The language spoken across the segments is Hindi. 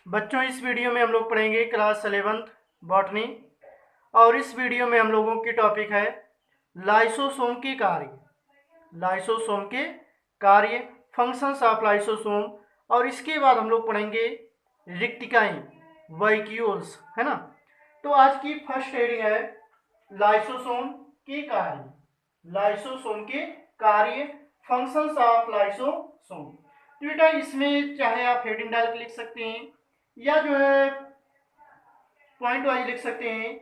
बच्चों, इस वीडियो में हम लोग पढ़ेंगे क्लास 11th बॉटनी। और इस वीडियो में हम लोगों की टॉपिक है लाइसोसोम के कार्य। लाइसोसोम के कार्य, फंक्शंस ऑफ लाइसोसोम। और इसके बाद हम लोग पढ़ेंगे रिक्टिकाई, वैक्यूल्स, है ना। तो आज की फर्स्ट हेडिंग है लाइसोसोम के कार्य। लाइसोसोम के कार्य, फंक्शंस ऑफ लाइसोसोम। तो बेटा इसमें चाहे आप हेडिंग डाल के लिख सकते हैं या जो है पॉइंट वाइज लिख सकते हैं।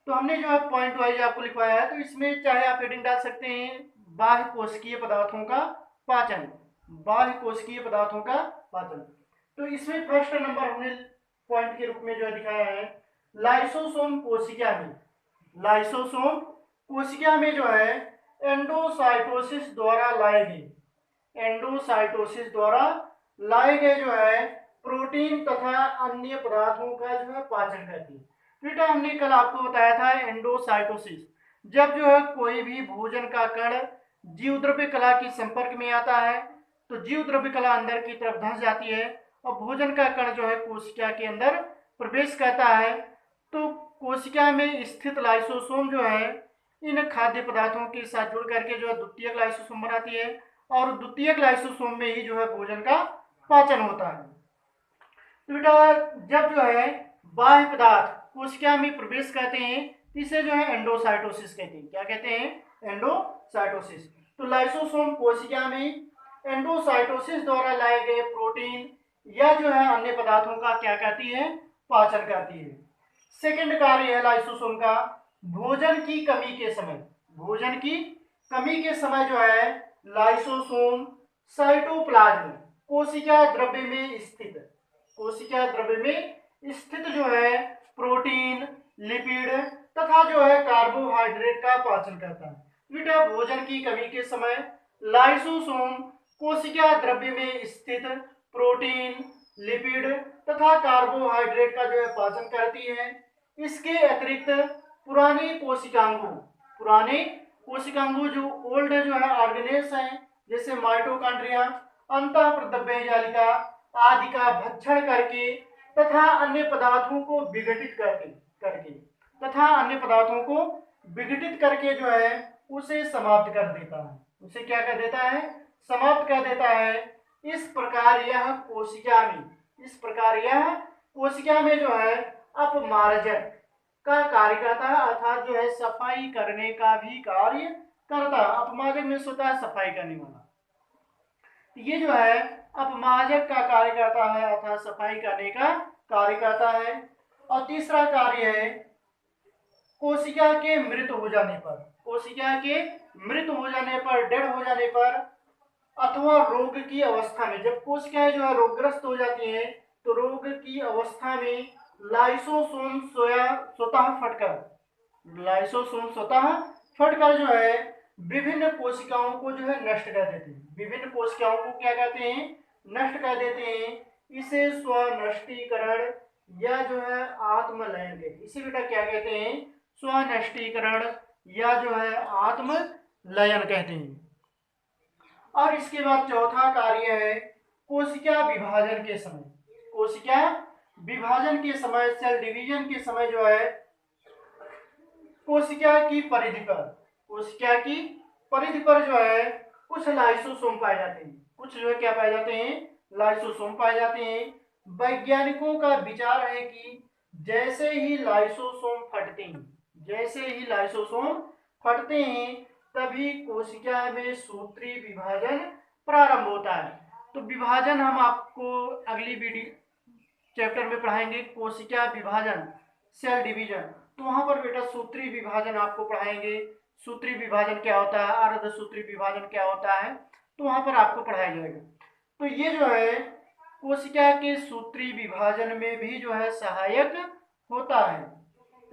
तो हमने जो है पॉइंट वाइज आपको लिखवाया है, तो इसमें चाहे आप हेडिंग डाल सकते हैं बाह्य कोशिकीय पदार्थों का पाचन। बाह्य कोशिकीय पदार्थों का पाचन। तो इसमें फर्स्ट नंबर हमने पॉइंट के रूप में जो है दिखाया है लाइसोसोम कोशिका में। लाइसोसोम कोशिका में जो है एंडोसाइटोसिस द्वारा लाए गए, एंडोसाइटोसिस द्वारा लाए गए जो है प्रोटीन तथा अन्य पदार्थों का जो है पाचन करती है। बेटा हमने कल आपको बताया था एंडोसाइटोसिस, जब जो है कोई भी भोजन का कण जीव द्रव्य कला के संपर्क में आता है तो जीव द्रव्य कला अंदर की तरफ धंस जाती है और भोजन का कण जो है कोशिका के अंदर प्रवेश करता है। तो कोशिका में स्थित लाइसोसोम जो है इन खाद्य पदार्थों के साथ जुड़ करके जो है द्वितीयक लाइसोसोम बनाती है और द्वितीयक लाइसोसोम में ही जो है भोजन का पाचन होता है। तो बेटा जब जो है बाह्य पदार्थ कोशिका में प्रवेश करते हैं इसे जो है एंडोसाइटोसिस कहते हैं। क्या कहते हैं? एंडोसाइटोसिस। तो लाइसोसोम कोशिका में एंडोसाइटोसिस द्वारा लाए गए प्रोटीन या जो है अन्य पदार्थों का क्या करती है? पाचन करती है। सेकंड कार्य है लाइसोसोम का भोजन की कमी के समय। भोजन की कमी के समय जो है लाइसोसोम साइटोप्लाज्म कोशिका द्रव्य में स्थित, कोशिका द्रव्य में स्थित जो है प्रोटीन, लिपिड तथा जो है कार्बोहाइड्रेट का पाचन करता है। बेटा भोजन की कमी के समय लाइसोसोम कोशिका द्रव्य में स्थित प्रोटीन, लिपिड तथा कार्बोहाइड्रेट का जो है पाचन करती है। इसके अतिरिक्त पुराने कोशिकांगों, पुराने कोशिकांगों जो ओल्ड जो है ऑर्गेनेल्स हैं जैसे माइटोकॉन्ड्रिया, अंतःप्रद्रव्य जालिका आदि का भक्षण करके तथा अन्य पदार्थों को विघटित करके करके तथा अन्य पदार्थों को विघटित करके जो है उसे समाप्त कर देता है। उसे क्या कर देता है? समाप्त कर देता है। इस प्रकार यह कोशिका में, इस प्रकार यह कोशिका में जो है अपमार्जक का कार्य करता है, अर्थात जो है सफाई करने का भी कार्य करता है। अपमार्जक में होता है सफाई करने वाला। ये जो है अपमार्जक का कार्य करता है अर्थात सफाई करने का कार्य करता है। और तीसरा कार्य है कोशिका के मृत हो जाने पर, कोशिका के मृत हो जाने पर, डेड हो जाने पर अथवा रोग की अवस्था में, जब कोशिकाएं जो है रोगग्रस्त हो जाती हैं तो रोग की अवस्था में लाइसोसोम स्वतः फटकर, लाइसोसोम स्वतः फटकर जो है विभिन्न कोशिकाओं को जो है नष्ट कर देते हैं। विभिन्न कोशिकाओं को क्या कहते हैं? नष्ट कर देते हैं। इसे स्वनष्टीकरण या जो है आत्मलयन कहते हैं। इसे बेटा क्या कहते हैं? स्वनष्टीकरण या जो है आत्मलयन कहते हैं। और इसके बाद चौथा कार्य है कोशिका विभाजन के समय। कोशिका विभाजन के समय, सेल डिवीजन के समय जो है कोशिका की परिधि पर, कोशिका की परिधि पर जो है कुछ लाइसोसोम पाए जाते हैं। कुछ जो है क्या पाए जाते हैं? लाइसोसोम पाए जाते हैं। वैज्ञानिकों का विचार है कि जैसे ही लाइसोसोम फटते हैं, जैसे ही लाइसोसोम फटते हैं तभी कोशिका में सूत्री विभाजन प्रारंभ होता है। तो विभाजन हम आपको अगली वीडियो चैप्टर में पढ़ाएंगे, कोशिका विभाजन, सेल डिवीजन। तो वहां पर बेटा सूत्री विभाजन आपको पढ़ाएंगे। सूत्री विभाजन क्या होता है, अर्ध सूत्री विभाजन क्या होता है, तो वहां पर आपको पढ़ाया जाएगा। तो ये जो है कोशिका के सूत्री विभाजन में भी जो है सहायक होता है।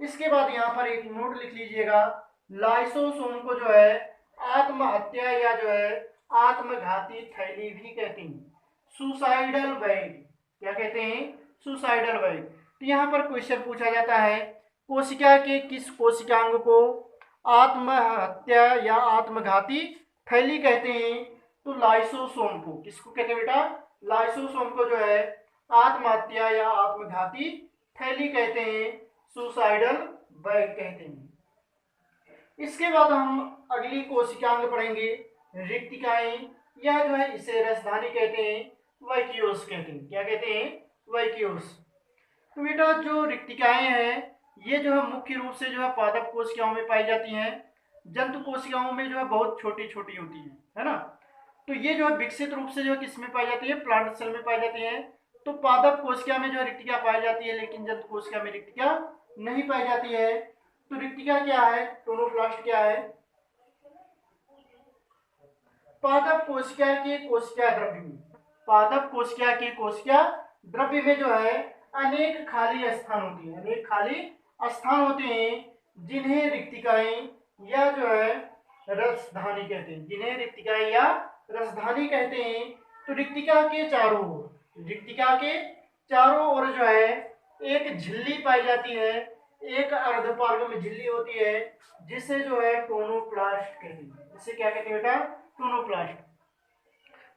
इसके बाद यहाँ पर एक नोट लिख लीजिएगा, लाइसोसोम को जो है आत्महत्या या जो है आत्मघाती थैली भी कहते हैं, सुसाइडल बैग। क्या कहते हैं? Suicidal bag. तो यहाँ पर क्वेश्चन पूछा जाता है कोशिका के किस कोशिकांग को आत्महत्या या आत्मघाती थैली कहते हैं? तो लाइसोसोम को। किसको कहते हैं बेटा? लाइसोसोम को जो है आत्महत्या या आत्मघाती थैली कहते हैं, सुसाइडल बैग कहते हैं। इसके बाद हम अगली कोशिकांग पढ़ेंगे, रिक्तिकाएं, या जो है इसे रसधानी कहते हैं, वैक्यूल्स कहते हैं। क्या कहते हैं? वैक्यूल्स। तो बेटा जो रिक्तिकाएं हैं ये जो है मुख्य रूप से जो है पादप कोशिकाओं में पाई जाती हैं। जंतु कोशिकाओं में जो है बहुत छोटी छोटी होती है ना। तो ये जो है विकसित रूप से जो है किस में पाई जाती है? प्लांट सेल में पाई जाती है। तो पादप कोशिका में जो है रिक्तिका पाई जाती है, लेकिन जंतु कोशिका में रिक्तिका नहीं पाई जाती है। तो रिक्तिका क्या है? क्लोरोप्लास्ट क्या है? पादप कोशिका के कोशिका द्रव्य में, पादप कोशिका के कोशिका द्रव्य में जो है अनेक खाली स्थान होती है, अनेक खाली स्थान होते हैं जिन्हें रिक्तिकाएं या जो है रसधानी कहते हैं, जिन्हें रिक्तिकाएं या रसधानी कहते हैं। तो रिक्तिका के चारों ओर, रिक्तिका के चारों ओर जो है एक झिल्ली पाई जाती है, एक अर्धपार्ग में झिल्ली होती है जिसे जो है टोनोप्लास्ट कहते हैं। इसे क्या कहते हैं बेटा? टोनोप्लास्ट।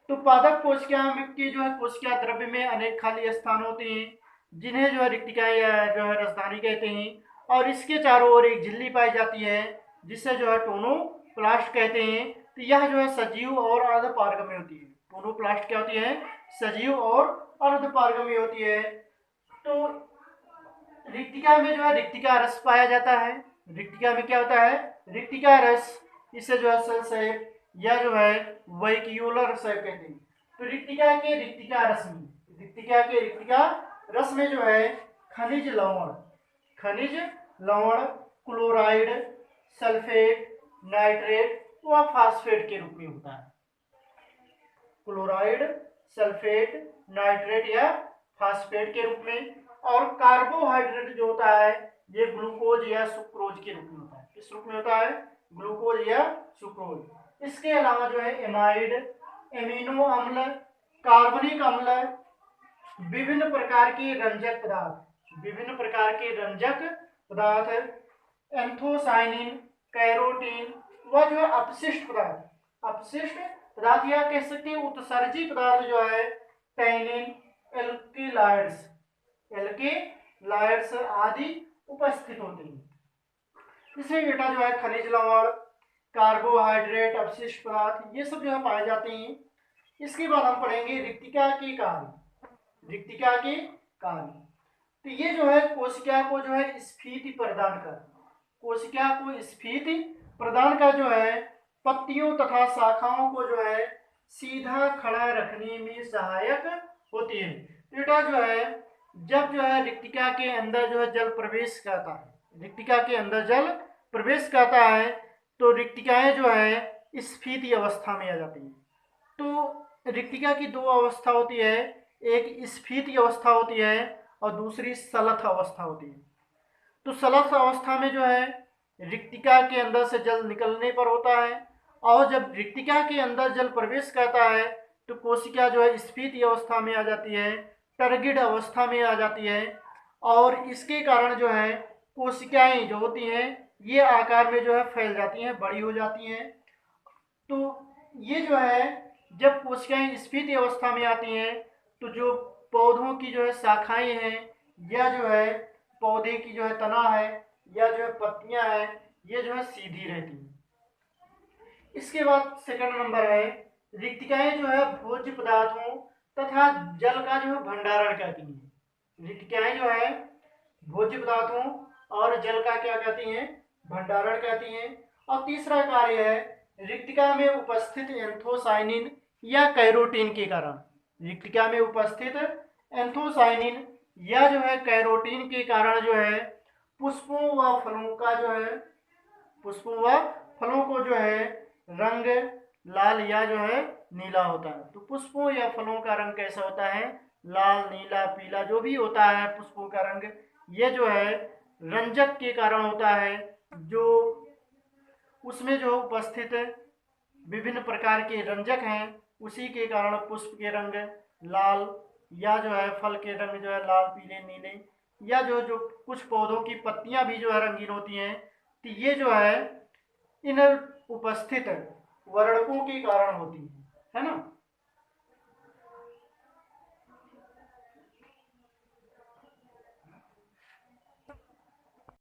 तो पादप कोशिका की जो है कोशिका द्रव्य में अनेक खाली स्थान होते हैं जिन्हें जो है रिक्तिकाएं या जो है रसधानी कहते हैं, और इसके चारों ओर एक झिल्ली पाई जाती है जिसे जो है टोनोप्लास्ट कहते हैं। तो यह जो है सजीव और अर्धपारगम्य होती है। टोनोप्लास्ट क्या होती है? सजीव और अर्धपारगम्य होती है। तो रिक्तिका में जो है रिक्तिका रस पाया जाता है। रिक्तिका में क्या होता है? रिक्तिका रस। इसे जो है सेल शेप या जो है वैक्यूलर शेप कहते हैं। तो रिक्तिका के रिक्तिका रस में, रिक्तिका के रिक्तिका रस में जो है खनिज लवण, खनिज लवण क्लोराइड, सल्फेट, नाइट्रेट व फास्फेट के रूप में होता है। क्लोराइड, सल्फेट, नाइट्रेट या फास्फेट के रूप में। और कार्बोहाइड्रेट जो होता है ये ग्लूकोज या सुक्रोज के रूप में होता है। किस रूप में होता है? ग्लूकोज या सुक्रोज। इसके अलावा जो है एमाइड, एमिनो अम्ल, कार्बनिक अम्ल, विभिन्न प्रकार के रंजक पदार्थ, विभिन्न प्रकार के रंजक पदार्थ, एंथोसाइनिन, कैरोटीन व जो है अपशिष्ट पदार्थ, अपशिष्ट पदार्थ या कह सकते हैं उत्सर्जी पदार्थ जो है टैनिन, एल्किलाइड्स, एल्किलाइड्स आदि उपस्थित होते हैं। इसमें बेटा जो है खनिज लवण, कार्बोहाइड्रेट, अपशिष्ट पदार्थ ये सब जो है पाए जाते हैं। इसके बाद हम पढ़ेंगे रिक्तिका के कार्य, रिक्तिका के कार्य। तो ये जो है कोशिका को जो है स्फीति प्रदान कर, कोशिका को स्फीति प्रदान कर जो है पत्तियों तथा शाखाओं को जो है सीधा खड़ा रखने में सहायक होती है। बेटा जो है जब जो है रिक्तिका के अंदर जो है जल प्रवेश करता है, रिक्तिका के अंदर जल प्रवेश करता है तो रिक्तिकाएं जो है स्फीति अवस्था में आ जाती हैं। तो रिक्तिका की दो अवस्था होती है, एक स्फीति अवस्था होती है और दूसरी सलथ अवस्था होती है। तो सलथ अवस्था में जो है रिक्तिका के अंदर से जल निकलने पर होता है, और जब रिक्तिका के अंदर जल प्रवेश करता है तो कोशिका जो है स्फीति अवस्था में आ जाती है, टर्गिड अवस्था में आ जाती है, और इसके कारण जो है कोशिकाएं जो होती हैं ये आकार में जो है फैल जाती हैं, बड़ी हो जाती हैं। तो ये जो है जब कोशिकाएं स्फीति अवस्था में आती हैं तो जो पौधों की जो है शाखाएं हैं या जो है पौधे की जो है तना है या जो है पत्तियां हैं ये जो है सीधी रहती हैं। इसके बाद सेकंड नंबर है रिक्तिकाएं जो है भोज्य पदार्थों तथा जल का जो है भंडारण करती हैं। रिक्तिकाएं जो है भोज्य पदार्थों और जल का क्या कहती हैं? भंडारण करती हैं। और तीसरा कार्य है रिक्तिका में उपस्थित एंथोसाइनिन या कैरोटीन के कारण, रिक्तिका में उपस्थित एंथोसाइनिन या जो है कैरोटीन के कारण जो है पुष्पों व फलों का जो है, पुष्पों व फलों को जो है रंग लाल या जो है नीला होता है। तो पुष्पों या फलों का रंग कैसा होता है? लाल, नीला, पीला जो भी होता है पुष्पों का रंग, ये जो है रंजक के कारण होता है, जो उसमें जो उपस्थित विभिन्न प्रकार के रंजक हैं उसी के कारण पुष्प के रंग लाल या जो है फल के रंग जो है लाल, पीले, नीले, या जो कुछ पौधों की पत्तियां भी जो है रंगीन होती हैं। तो ये जो है इन उपस्थित वर्णकों के कारण होती है।